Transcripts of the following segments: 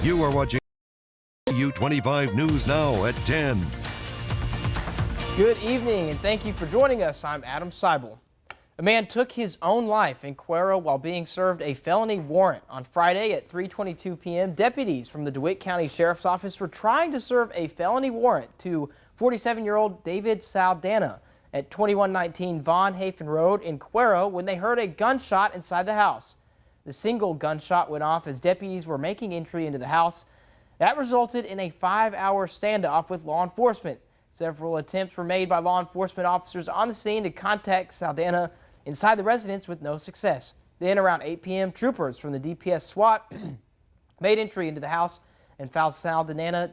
You are watching U25 News Now at 10. Good evening and thank you for joining us. I'm Adam Seibel. A man took his own life in Cuero while being served a felony warrant. On Friday at 3:22 p.m., deputies from the DeWitt County Sheriff's Office were trying to serve a felony warrant to 47-year-old David Saldana at 2119 Von Hafen Road in Cuero when they heard a gunshot inside the house. The single gunshot went off as deputies were making entry into the house. That resulted in a 5-hour standoff with law enforcement. Several attempts were made by law enforcement officers on the scene to contact Saldana inside the residence with no success. Then around 8 p.m., troopers from the DPS SWAT made entry into the house and found Saldana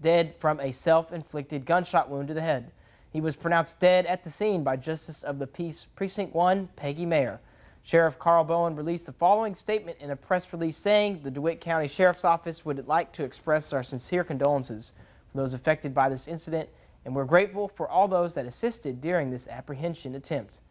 dead from a self-inflicted gunshot wound to the head. He was pronounced dead at the scene by Justice of the Peace Precinct 1, Peggy Mayer. Sheriff Carl Bowen released the following statement in a press release saying the DeWitt County Sheriff's Office would like to express our sincere condolences for those affected by this incident, and we're grateful for all those that assisted during this apprehension attempt.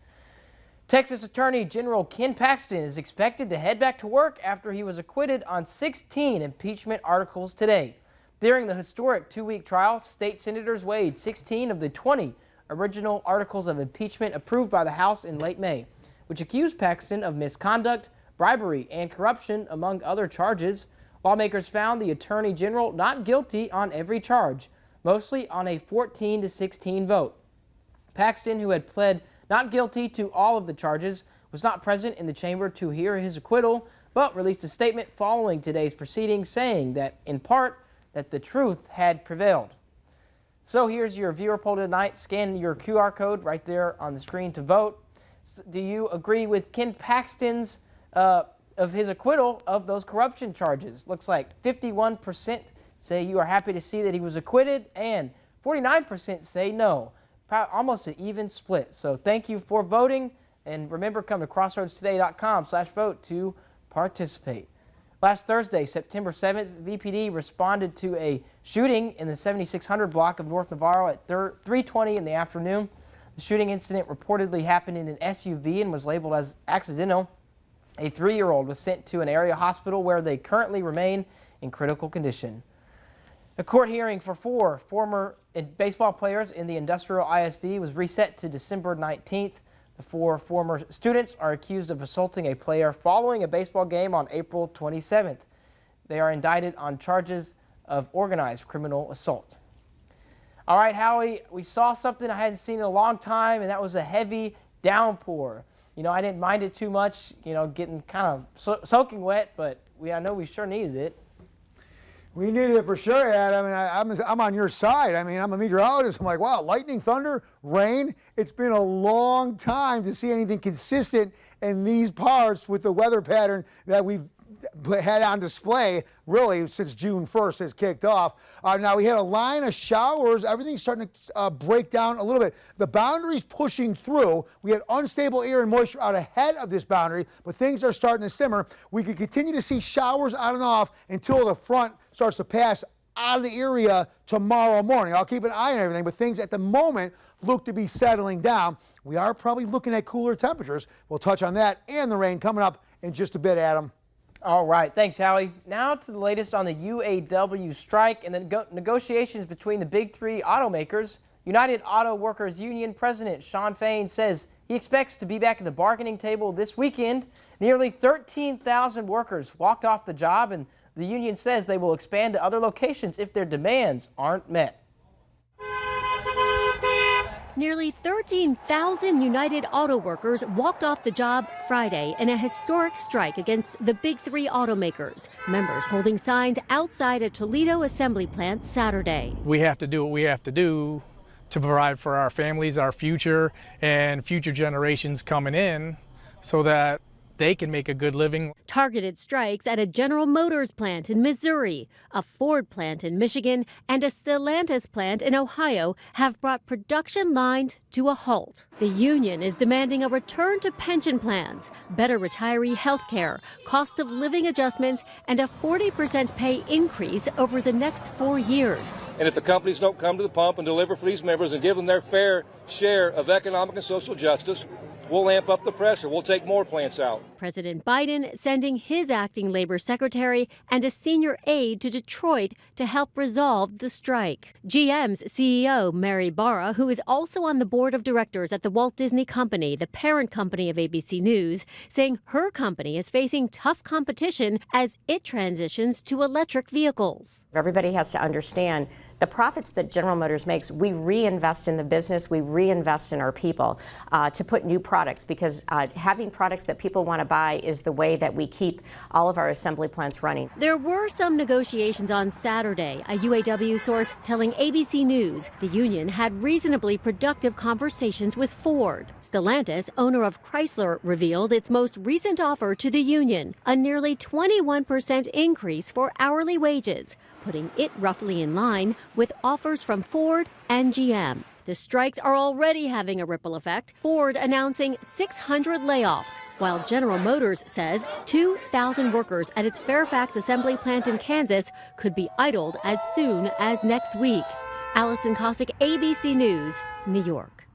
Texas Attorney General Ken Paxton is expected to head back to work after he was acquitted on 16 impeachment articles today. During the historic 2-week trial, state senators weighed 16 of the 20 original articles of impeachment approved by the House in late May, which accused Paxton of misconduct, bribery, and corruption, among other charges. Lawmakers found the Attorney General not guilty on every charge, mostly on a 14-16 vote. Paxton, who had pled not guilty to all of the charges, was not present in the chamber to hear his acquittal, but released a statement following today's proceedings saying that, in part, that the truth had prevailed. So here's your viewer poll tonight. Scan your QR code right there on the screen to vote. Do you agree with Ken Paxton's of his acquittal of those corruption charges? Looks like 51% say you are happy to see that he was acquitted, and 49% say no. Almost an even split. So thank you for voting, and remember, come to crossroadstoday.com/vote to participate. Last Thursday, September 7th, VPD responded to a shooting in the 7600 block of North Navarro at 3:20 in the afternoon. The shooting incident reportedly happened in an SUV and was labeled as accidental. A 3-year-old was sent to an area hospital where they currently remain in critical condition. A court hearing for 4 former baseball players in the Industrial ISD was reset to December 19th. The 4 former students are accused of assaulting a player following a baseball game on April 27th. They are indicted on charges of organized criminal assault. All right, Howie, we saw something I hadn't seen in a long time, and that was a heavy downpour. You know, I didn't mind it too much, you know, getting kind of soaking wet, but I know we sure needed it. We needed it for sure, Adam. I mean, I'm on your side. I mean, I'm a meteorologist. I'm like, wow, lightning, thunder, rain. It's been a long time to see anything consistent in these parts with the weather pattern that we've had on display really since June 1st has kicked off. Now we had a line of showers. Everything's starting to break down a little bit. The boundary's pushing through. We had unstable air and moisture out ahead of this boundary, but things are starting to simmer. We could continue to see showers on and off until the front starts to pass out of the area tomorrow morning. I'll keep an eye on everything, but things at the moment look to be settling down. We are probably looking at cooler temperatures. We'll touch on that and the rain coming up in just a bit, Adam. All right, thanks, Howie. Now to the latest on the UAW strike and the negotiations between the big 3 automakers. United Auto Workers Union President Shawn Fain says he expects to be back at the bargaining table this weekend. Nearly 13,000 workers walked off the job, and the union says they will expand to other locations if their demands aren't met. Nearly 13,000 United Auto workers walked off the job Friday in a historic strike against the big 3 automakers. Members holding signs outside a Toledo assembly plant Saturday. We have to do what we have to do to provide for our families, our future, and future generations coming in so that they can make a good living. Targeted strikes at a General Motors plant in Missouri, a Ford plant in Michigan, and a Stellantis plant in Ohio have brought production lines to a halt. The union is demanding a return to pension plans, better retiree health care, cost of living adjustments, and a 40% pay increase over the next 4 years. And if the companies don't come to the pump and deliver for these members and give them their fair share of economic and social justice, we'll amp up the pressure. We'll take more plants out. President Biden sending his acting labor secretary and a senior aide to Detroit to help resolve the strike. GM's CEO, Mary Barra, who is also on the board of directors at the Walt Disney Company, the parent company of ABC News, saying her company is facing tough competition as it transitions to electric vehicles. Everybody has to understand the profits that General Motors makes, we reinvest in the business, we reinvest in our people to put new products, because having products that people want to buy is the way that we keep all of our assembly plants running. There were some negotiations on Saturday, a UAW source telling ABC News the union had reasonably productive conversations with Ford. Stellantis, owner of Chrysler, revealed its most recent offer to the union, a nearly 21% increase for hourly wages, putting it roughly in line with offers from Ford and GM. The strikes are already having a ripple effect, Ford announcing 600 layoffs, while General Motors says 2,000 workers at its Fairfax assembly plant in Kansas could be idled as soon as next week. Allison Cossack, ABC News, New York.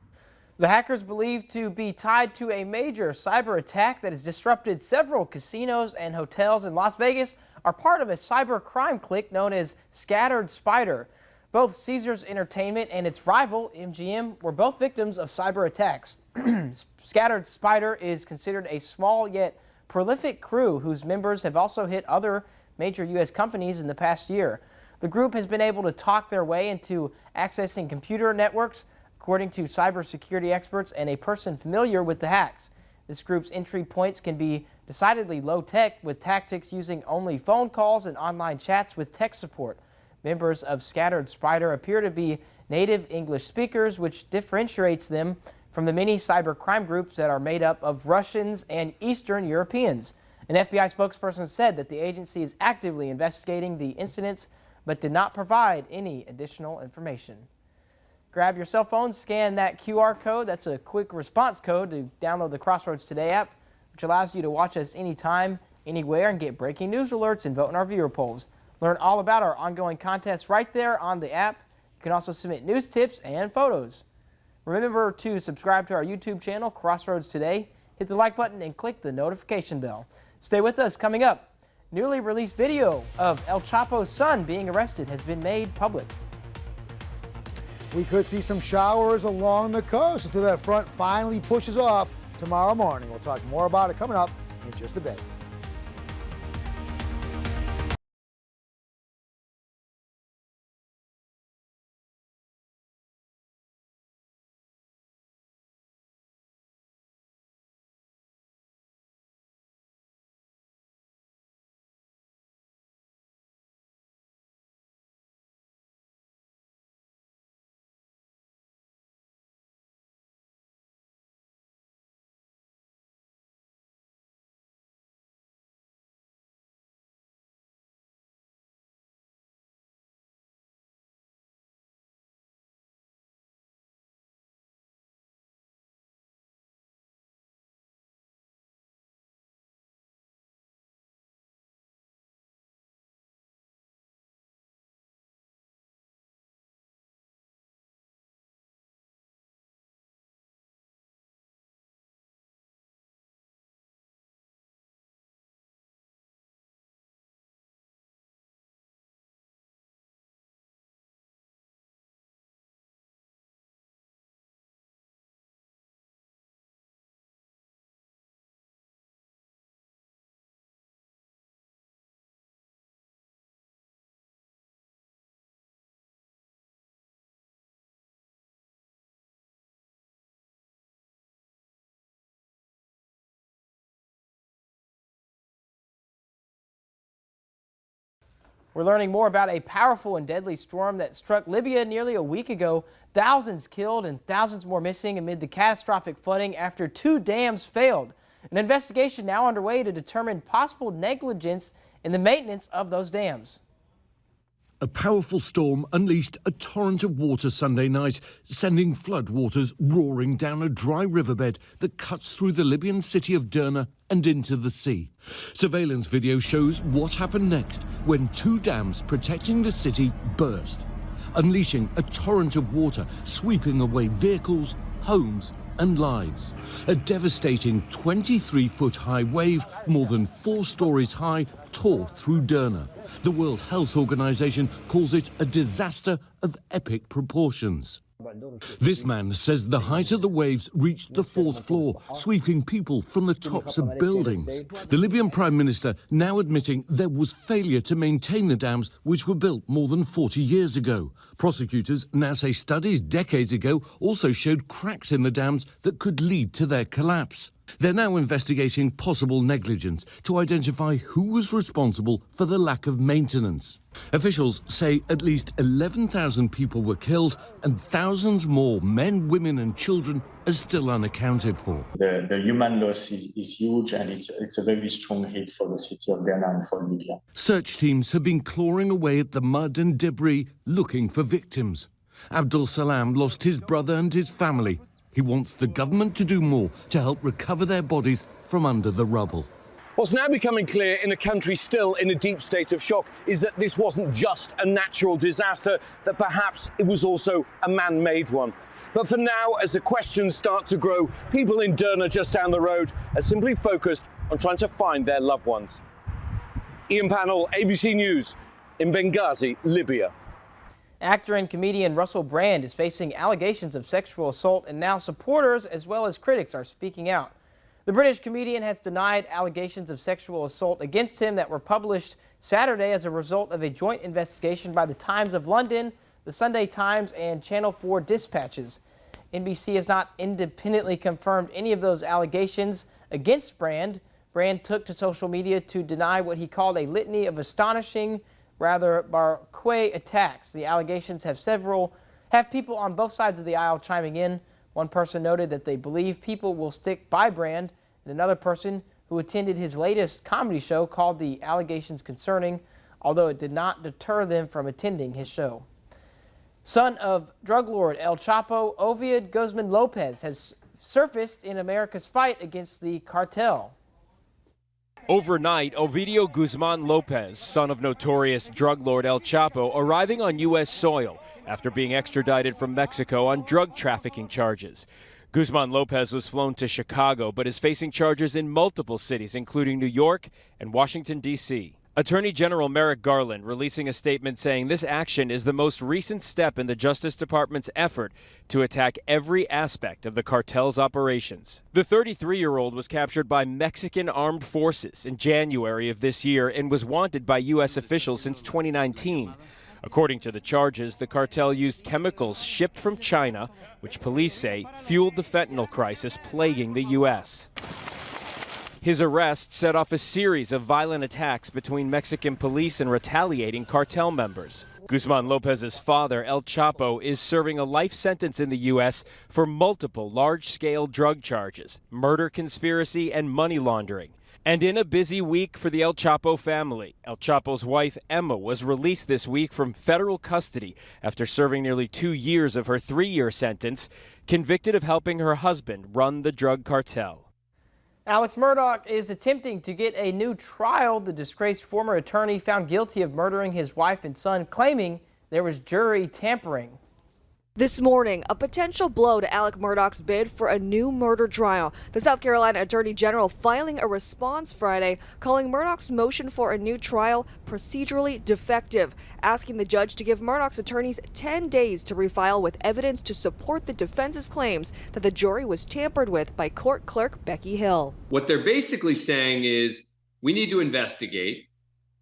The hackers believed to be tied to a major cyber attack that has disrupted several casinos and hotels in Las Vegas are part of a cyber crime clique known as Scattered Spider. Both Caesars Entertainment and its rival, MGM, were both victims of cyber attacks. Scattered Spider is considered a small yet prolific crew whose members have also hit other major U.S. companies in the past year. The group has been able to talk their way into accessing computer networks, according to cybersecurity experts and a person familiar with the hacks. This group's entry points can be decidedly low-tech, with tactics using only phone calls and online chats with tech support. Members of Scattered Spider appear to be native English speakers, which differentiates them from the many cyber crime groups that are made up of Russians and Eastern Europeans. An FBI spokesperson said that the agency is actively investigating the incidents, but did not provide any additional information. Grab your cell phone, scan that QR code. That's a quick response code to download the Crossroads Today app, which allows you to watch us anytime, anywhere, and get breaking news alerts and vote in our viewer polls. Learn all about our ongoing contests right there on the app. You can also submit news tips and photos. Remember to subscribe to our YouTube channel, Crossroads Today. Hit the like button and click the notification bell. Stay with us. Coming up, newly released video of El Chapo's son being arrested has been made public. We could see some showers along the coast until that front finally pushes off tomorrow morning. We'll talk more about it coming up in just a bit. We're learning more about a powerful and deadly storm that struck Libya nearly a week ago. Thousands killed and thousands more missing amid the catastrophic flooding after 2 dams failed. An investigation now underway to determine possible negligence in the maintenance of those dams. A powerful storm unleashed a torrent of water Sunday night, sending floodwaters roaring down a dry riverbed that cuts through the Libyan city of Derna and into the sea. Surveillance video shows what happened next when 2 dams protecting the city burst, unleashing a torrent of water, sweeping away vehicles, homes and lives. A devastating 23-foot-high wave, more than 4 stories high, tore through Derna. The World Health Organization calls it a disaster of epic proportions. This man says the height of the waves reached the 4th floor, sweeping people from the tops of buildings. The Libyan Prime Minister now admitting there was failure to maintain the dams which were built more than 40 years ago. Prosecutors now say studies decades ago also showed cracks in the dams that could lead to their collapse. They're now investigating possible negligence to identify who was responsible for the lack of maintenance. Officials say at least 11,000 people were killed and thousands more men, women and children are still unaccounted for. The human loss is huge, and it's a very strong hit for the city of Derna and for Libya. Search teams have been clawing away at the mud and debris looking for victims. Abdul Salam lost his brother and his family. He wants the government to do more to help recover their bodies from under the rubble. What's now becoming clear in a country still in a deep state of shock is that this wasn't just a natural disaster, that perhaps it was also a man-made one. But for now, as the questions start to grow, people in Derna just down the road are simply focused on trying to find their loved ones. Ian Pannell, ABC News, in Benghazi, Libya. Actor and comedian Russell Brand is facing allegations of sexual assault, and now supporters as well as critics are speaking out. The British comedian has denied allegations of sexual assault against him that were published Saturday as a result of a joint investigation by the Times of London, the Sunday Times, and Channel 4 dispatches. NBC has not independently confirmed any of those allegations against Brand. Brand took to social media to deny what he called a litany of astonishing, rather barquet attacks. The allegations have people on both sides of the aisle chiming in. One person noted that they believe people will stick by Brand, and another person who attended his latest comedy show called the allegations concerning, although it did not deter them from attending his show. Son of drug lord El Chapo, Ovidio Guzman Lopez, has surfaced in America's fight against the cartel. Overnight, Ovidio Guzman Lopez, son of notorious drug lord El Chapo, arriving on U.S. soil after being extradited from Mexico on drug trafficking charges. Guzman Lopez was flown to Chicago, but is facing charges in multiple cities, including New York and Washington, D.C. Attorney General Merrick Garland releasing a statement saying this action is the most recent step in the Justice Department's effort to attack every aspect of the cartel's operations. The 33-year-old was captured by Mexican armed forces in January of this year and was wanted by U.S. officials since 2019. According to the charges, the cartel used chemicals shipped from China, which police say fueled the fentanyl crisis plaguing the U.S. His arrest set off a series of violent attacks between Mexican police and retaliating cartel members. Guzman Lopez's father, El Chapo, is serving a life sentence in the U.S. for multiple large-scale drug charges, murder conspiracy, and money laundering. And in a busy week for the El Chapo family, El Chapo's wife, Emma, was released this week from federal custody after serving nearly 2 years of her 3-year sentence, convicted of helping her husband run the drug cartel. Alex Murdaugh is attempting to get a new trial. The disgraced former attorney found guilty of murdering his wife and son, claiming there was jury tampering. This morning, a potential blow to Alex Murdaugh's bid for a new murder trial. The South Carolina Attorney General filing a response Friday, calling Murdaugh's motion for a new trial procedurally defective, asking the judge to give Murdaugh's attorneys 10 days to refile with evidence to support the defense's claims that the jury was tampered with by court clerk Becky Hill. What they're basically saying is we need to investigate.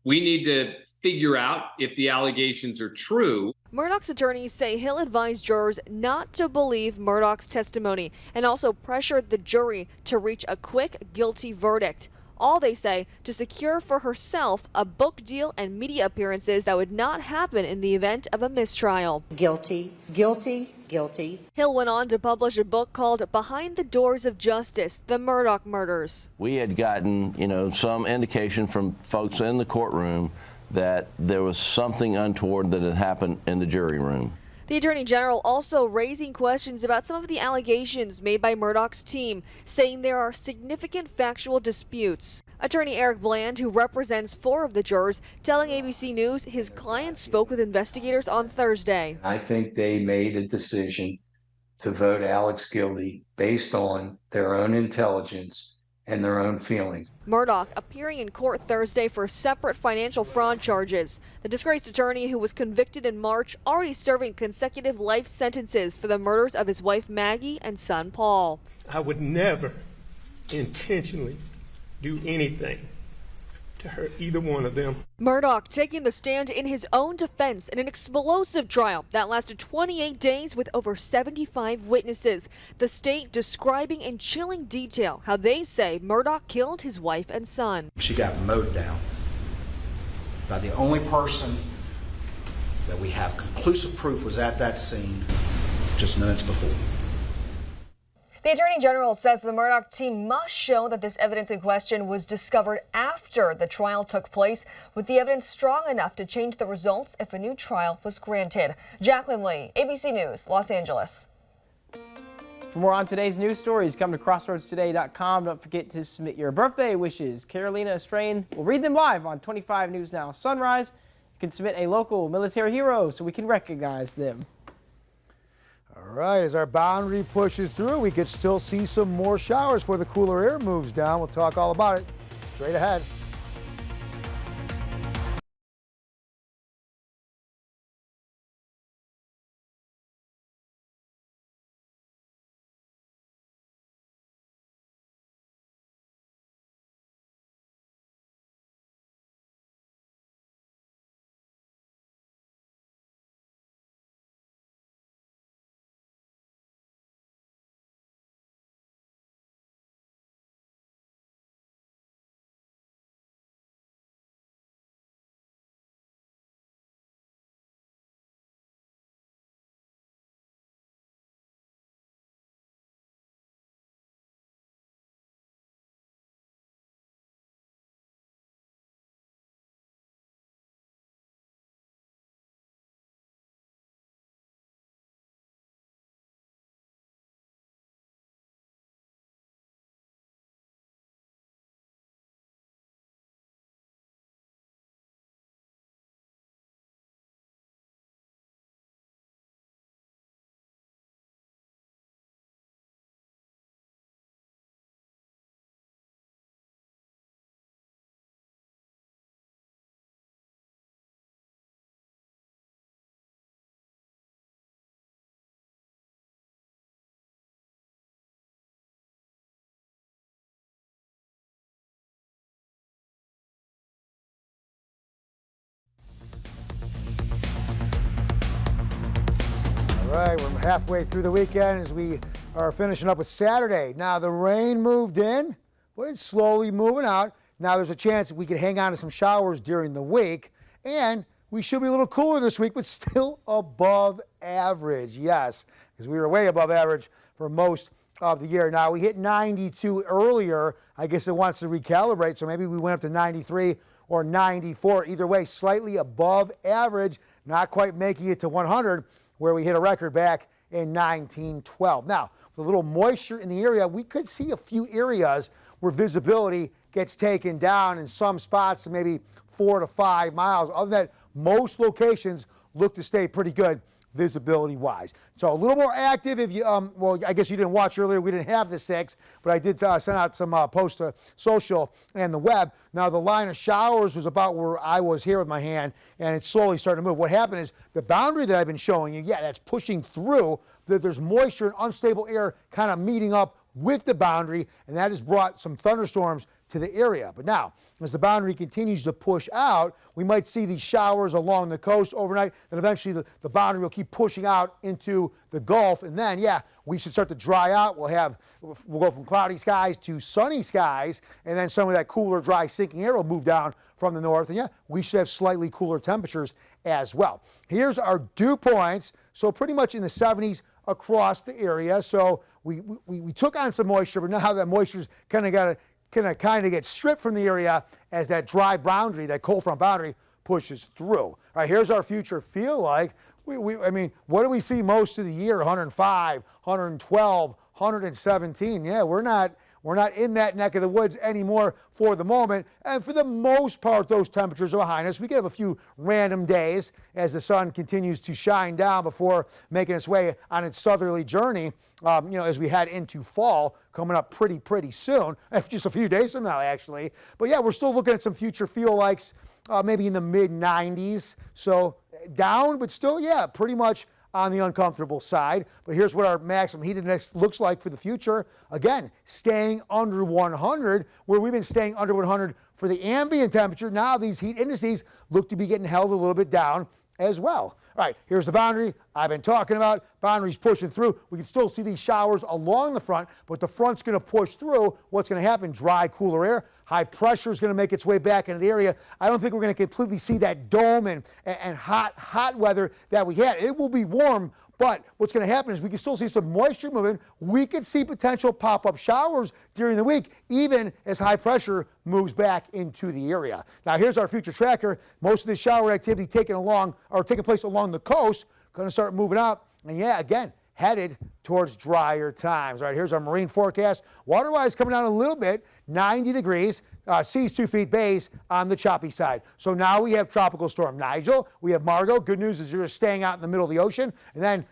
We need to figure out if the allegations are true. Murdaugh's attorneys say Hill advised jurors not to believe Murdaugh's testimony and also pressured the jury to reach a quick guilty verdict. All, they say, to secure for herself a book deal and media appearances that would not happen in the event of a mistrial. Guilty, guilty, guilty. Hill went on to publish a book called Behind the Doors of Justice, The Murdaugh Murders. We had gotten, some indication from folks in the courtroom that there was something untoward that had happened in the jury room. The Attorney General also raising questions about some of the allegations made by Murdaugh's team, saying there are significant factual disputes. Attorney Eric Bland, who represents 4 of the jurors, telling ABC News his client spoke with investigators on Thursday. I think they made a decision to vote Alex guilty based on their own intelligence and their own feelings. Murdaugh appearing in court Thursday for separate financial fraud charges. The disgraced attorney who was convicted in March already serving consecutive life sentences for the murders of his wife Maggie and son Paul. I would never intentionally do anything to hurt either one of them. Murdaugh taking the stand in his own defense in an explosive trial that lasted 28 days with over 75 witnesses. The state describing in chilling detail how they say Murdaugh killed his wife and son. She got mowed down by the only person that we have conclusive proof was at that scene just minutes before. The Attorney General says the Murdaugh team must show that this evidence in question was discovered after the trial took place, with the evidence strong enough to change the results if a new trial was granted. Jacqueline Lee, ABC News, Los Angeles. For more on today's news stories, come to crossroadstoday.com. Don't forget to submit your birthday wishes. Carolina Estrain will read them live on 25 News Now Sunrise. You can submit a local military hero so we can recognize them. All right, as our boundary pushes through, we could still see some more showers before the cooler air moves down. We'll talk all about it straight ahead. All right, we're halfway through the weekend as we are finishing up with Saturday. Now, the rain moved in, but it's slowly moving out. Now, there's a chance we could hang on to some showers during the week, and we should be a little cooler this week, but still above average. Yes, because we were way above average for most of the year. Now, we hit 92 earlier. I guess it wants to recalibrate, so maybe we went up to 93 or 94. Either way, slightly above average, not quite making it to 100, where we hit a record back in 1912. Now, with a little moisture in the area, we could see a few areas where visibility gets taken down in some spots to maybe 4 to 5 miles. Other than that, most locations look to stay pretty good visibility-wise. So a little more active if you, well, I guess you didn't watch earlier. We didn't have the 6, but I did send out some posts to social and the web. Now, the line of showers was about where I was here with my hand, and it's slowly starting to move. What happened is the boundary that I've been showing you, yeah, that's pushing through. There's moisture and unstable air kind of meeting up with the boundary, and that has brought some thunderstorms to the area. But now, as the boundary continues to push out, we might see these showers along the coast overnight, and eventually the boundary will keep pushing out into the Gulf, and then, yeah, we should start to dry out. We'll go from cloudy skies to sunny skies, and then some of that cooler, dry, sinking air will move down from the north, and yeah, we should have slightly cooler temperatures as well. Here's our dew points, so pretty much in the 70s across the area. So we took on some moisture, but now that moisture's kind of get stripped from the area as that dry boundary, that cold front boundary, pushes through. All right, here's our future feel like. I mean, what do we see most of the year? 105, 112, 117. Yeah, we're not We're not in that neck of the woods anymore for the moment. And for the most part, those temperatures are behind us. We could have a few random days as the sun continues to shine down before making its way on its southerly journey, as we head into fall coming up pretty soon. Just a few days from now, actually. But yeah, we're still looking at some future feel likes, maybe in the mid-90s. So down, but still, yeah, pretty much on the uncomfortable side. But here's what our maximum heat index looks like for the future. Again, staying under 100, where we've been staying under 100 for the ambient temperature. Now these heat indices look to be getting held a little bit down as well. All right, here's the boundary I've been talking about. Boundary's pushing through. We can still see these showers along the front, but the front's going to push through. What's going to happen? Dry, cooler air. High pressure is going to make its way back into the area. I don't think we're going to completely see that dome and hot weather that we had. It will be warm, but what's going to happen is we can still see some moisture moving. We could see potential pop-up showers during the week, even as high pressure moves back into the area. Now, here's our future tracker. Most of the shower activity taking place along the coast, going to start moving up. And yeah, again, headed towards drier times. All right, here's our marine forecast. Water-wise coming down a little bit, 90 degrees, seas 2 feet, bays on the choppy side. So now we have Tropical Storm Nigel, we have Margot. Good news is you're staying out in the middle of the ocean. And then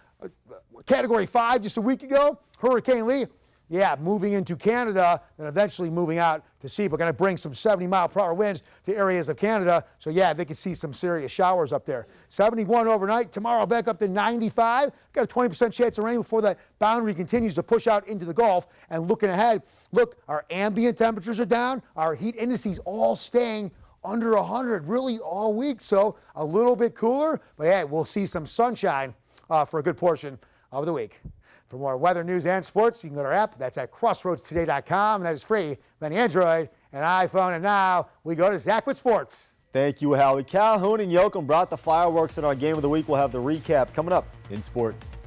Category 5 just a week ago, Hurricane Lee. Yeah, moving into Canada and eventually moving out to sea, but going to bring some 70-mile-per-hour winds to areas of Canada. So, yeah, they could see some serious showers up there. 71 overnight. Tomorrow back up to 95. Got a 20% chance of rain before that boundary continues to push out into the Gulf. And looking ahead, look, our ambient temperatures are down. Our heat indices all staying under 100 really all week. So a little bit cooler, but, hey, we'll see some sunshine for a good portion of the week. For more weather, news, and sports, you can go to our app. That's at crossroadstoday.com. That is free on Android and iPhone. And now we go to Zach with sports. Thank you, Howie. Calhoun and Yoakum brought the fireworks in our game of the week. We'll have the recap coming up in sports.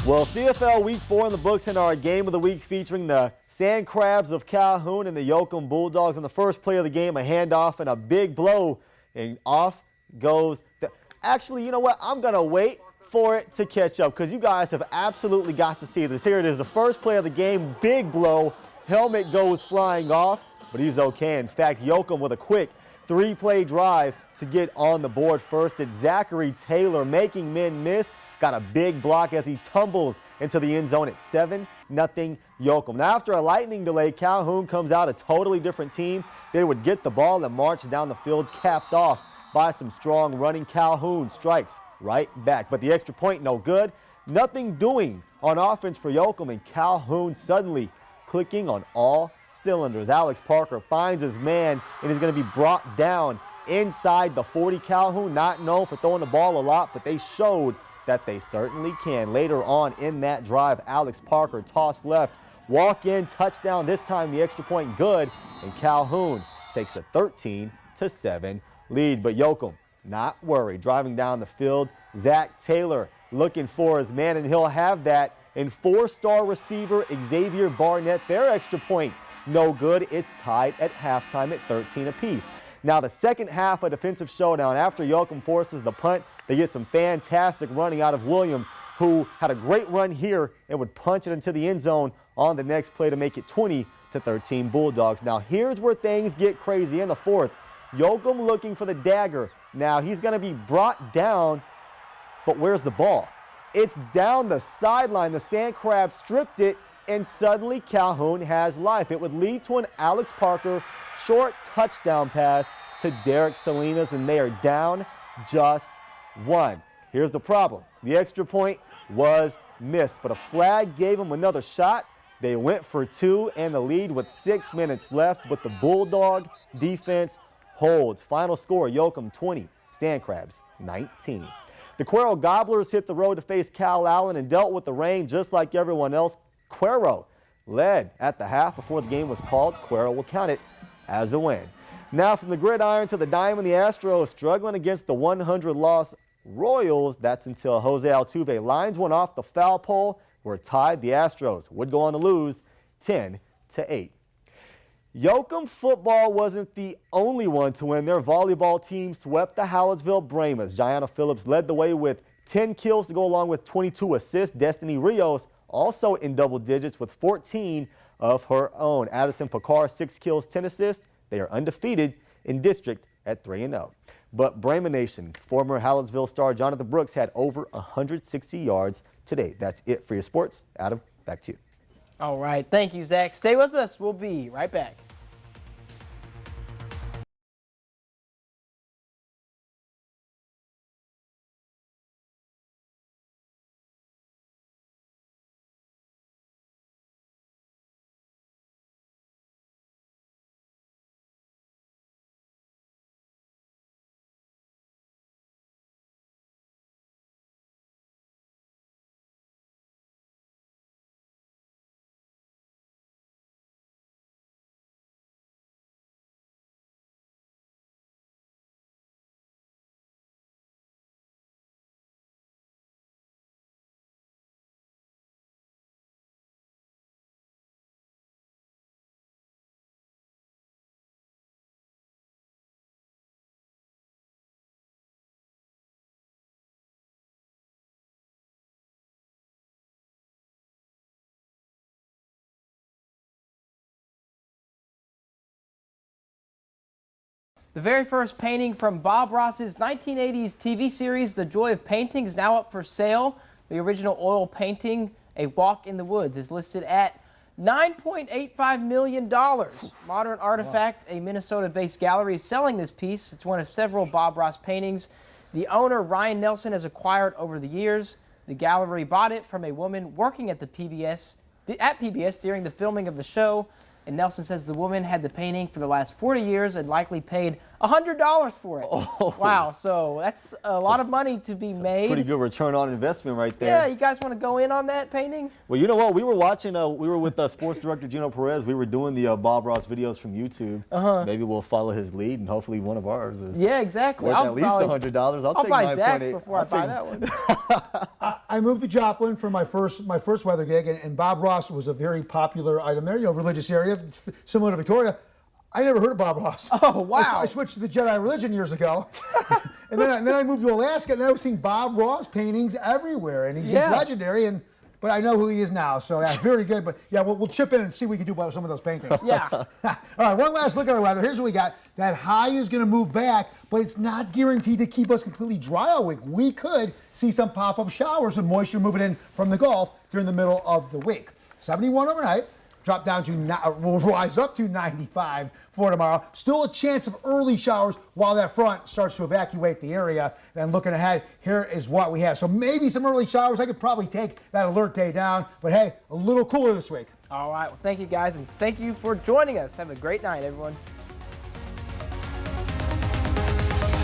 Well, CFL Week 4 in the books, and our game of the week featuring the Sand Crabs of Calhoun and the Yoakum Bulldogs. On the first play of the game, a handoff and a big blow, and off goes actually, you know what? I'm going to wait for it to catch up because you guys have absolutely got to see this. Here it is, the first play of the game, big blow. Helmet goes flying off, but he's okay. In fact, Yoakum with a quick 3-play drive to get on the board first. It's Zachary Taylor making men miss. Got a big block as he tumbles into the end zone at 7-0 Yoakum. Now, after a lightning delay, Calhoun comes out a totally different team. They would get the ball and march down the field, capped off by some strong running. Calhoun strikes right back. But the extra point, no good. Nothing doing on offense for Yoakum, and Calhoun suddenly clicking on all cylinders. Alex Parker finds his man and is going to be brought down inside the 40. Calhoun, not known for throwing the ball a lot, but they showed that they certainly can. Later on in that drive, Alex Parker tossed left, walk in, touchdown. This time the extra point good, and Calhoun takes a 13-7 lead. But Yoakum not worried, driving down the field. Zach Taylor looking for his man, and he'll have that. And 4-star receiver Xavier Barnett, their extra point, no good. It's tied at halftime at 13 apiece. Now the second half, a defensive showdown. After Yoakum forces the punt, they get some fantastic running out of Williams, who had a great run here and would punch it into the end zone on the next play to make it 20-13 Bulldogs. Now here's where things get crazy in the fourth. Yoakum looking for the dagger. Now he's going to be brought down, but where's the ball? It's down the sideline. The Sand Crabs stripped it, and suddenly Calhoun has life. It would lead to an Alex Parker short touchdown pass to Derek Salinas, and they are down just one. Here's the problem. The extra point was missed, but a flag gave them another shot. They went for two and the lead with 6 minutes left, but the Bulldog defense holds. Final score, Yoakum 20, Sand Crabs 19. The Cuero Gobblers hit the road to face Cal Allen and dealt with the rain just like everyone else. Cuero led at the half before the game was called. Cuero will count it as a win. Now from the gridiron to the diamond, the Astros struggling against the 100-loss Royals. That's until Jose Altuve lines one off the foul pole. We're tied. The Astros would go on to lose 10-8. Yoakum football wasn't the only one to win. Their volleyball team swept the Hallettsville Brahmas. Gianna Phillips led the way with 10 kills to go along with 22 assists. Destiny Rios also in double digits with 14 of her own. Addison Picard, 6 kills, 10 assists. They are undefeated in district at 3-0. But Brahma Nation, former Hallettsville star Jonathan Brooks had over 160 yards today. That's it for your sports. Adam, back to you. All right. Thank you, Zach. Stay with us. We'll be right back. The very first painting from Bob Ross's 1980s TV series, The Joy of Painting, is now up for sale. The original oil painting, A Walk in the Woods, is listed at $9.85 million. Modern Artifact, a Minnesota-based gallery, is selling this piece. It's one of several Bob Ross paintings the owner, Ryan Nelson, has acquired over the years. The gallery bought it from a woman working at PBS during the filming of the show. And Nelson says the woman had the painting for the last 40 years and likely paid $100 for it. Oh. Wow, so that's a lot of money to be made. Pretty good return on investment right there. Yeah, you guys want to go in on that painting? Well, you know what? We were watching, we were with sports director Gino Perez. We were doing the Bob Ross videos from YouTube. Maybe we'll follow his lead and hopefully one of ours is yeah, exactly. worth at least $100. I'll buy Zach's before I buy that one. I moved to Joplin for my first weather gig, and Bob Ross was a very popular item there, religious area, similar to Victoria. I never heard of Bob Ross. Oh, wow. I switched to the Jedi religion years ago. and then I moved to Alaska, and I was seeing Bob Ross paintings everywhere, and he's legendary, but I know who he is now, so yeah, very good. But yeah, we'll chip in and see what we can do about some of those paintings. Yeah. All right, one last look at our weather. Here's what we got. That high is going to move back, but it's not guaranteed to keep us completely dry all week. We could see some pop-up showers with moisture moving in from the Gulf during the middle of the week. 71 overnight. drop down to, will rise up to 95 for tomorrow. Still a chance of early showers while that front starts to evacuate the area. And looking ahead, here is what we have. So maybe some early showers. I could probably take that alert day down, but hey, a little cooler this week. All right, well, thank you guys, and thank you for joining us. Have a great night, everyone.